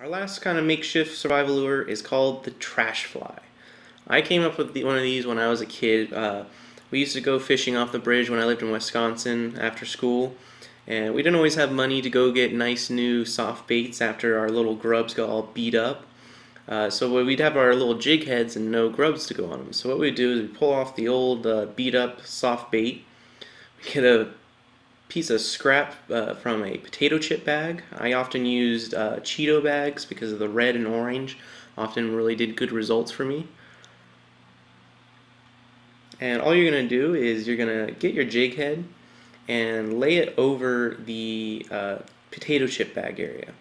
Our last kind of makeshift survival lure is called the trash fly. I came up with one of these when I was a kid. We used to go fishing off the bridge when I lived in Wisconsin after school, and we didn't always have money to go get nice new soft baits after our little grubs got all beat up. So we'd have our little jig heads and no grubs to go on them. So what we'd do is we'd pull off the old beat up soft bait, get a piece of scrap from a potato chip bag. I often used Cheeto bags because of the red and orange. Often really did good results for me. And all you're going to do is you're going to get your jig head and lay it over the potato chip bag area.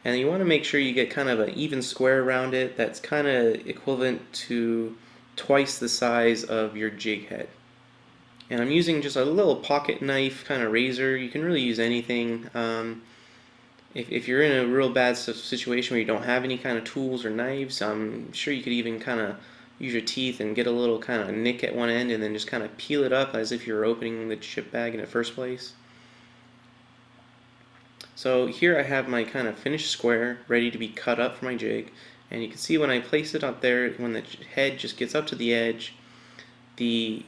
And you want to make sure you get kind of an even square around it that's kind of equivalent to twice the size of your jig head. And I'm using just a little pocket knife kind of razor. You can really use anything. If you're in a real bad situation where you don't have any kind of tools or knives, I'm sure you could even kind of use your teeth and get a little kind of nick at one end and then just kind of peel it up as if you're opening the chip bag in the first place. So here I have my kind of finished square ready to be cut up for my jig, and you can see when I place it up there, when the head just gets up to the edge, the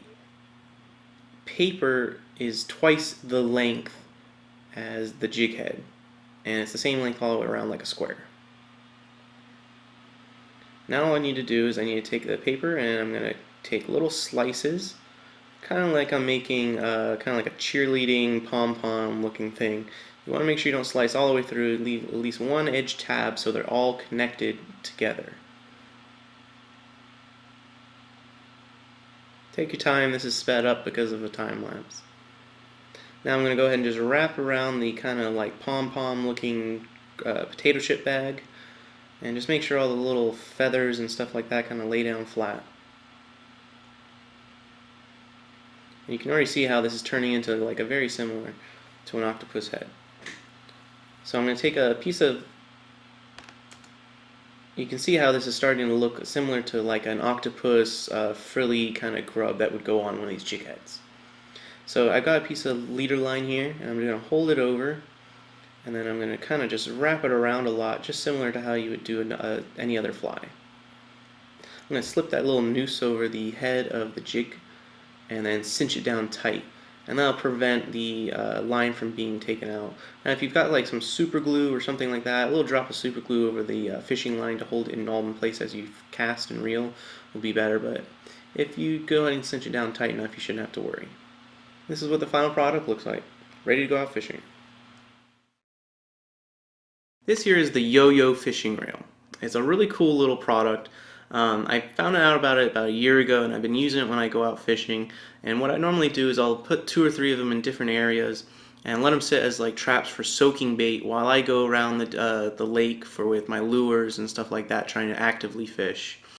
paper is twice the length as the jig head, and it's the same length all the way around like a square. Now all I need to do is I need to take the paper and I'm going to take little slices, kind of like I'm making kind of like a cheerleading pom-pom looking thing. You want to make sure you don't slice all the way through, leave at least one edge tab so they're all connected together. Take your time, this is sped up because of the time lapse. Now I'm going to go ahead and just wrap around the kind of like pom-pom looking potato chip bag, and just make sure all the little feathers and stuff like that kind of lay down flat. And you can already see how this is turning into like a very similar to an octopus head. So I'm going to take a piece of, you can see how this is starting to look similar to like an octopus frilly kind of grub that would go on one of these jig heads. So I've got a piece of leader line here, and I'm going to hold it over, and then I'm going to kind of just wrap it around a lot, just similar to how you would do any other fly. I'm going to slip that little noose over the head of the jig, and then cinch it down tight. And that'll prevent the line from being taken out. Now if you've got like some super glue or something like that, a little drop of super glue over the fishing line to hold it all in place as you cast and reel will be better, but if you go ahead and cinch it down tight enough, you shouldn't have to worry. This is what the final product looks like, ready to go out fishing. This here is the Yo-Yo fishing reel. It's a really cool little product. I found out about it about a year ago, and I've been using it when I go out fishing. And what I normally do is I'll put 2 or 3 of them in different areas and let them sit as like traps for soaking bait while I go around the lake with my lures and stuff like that, trying to actively fish.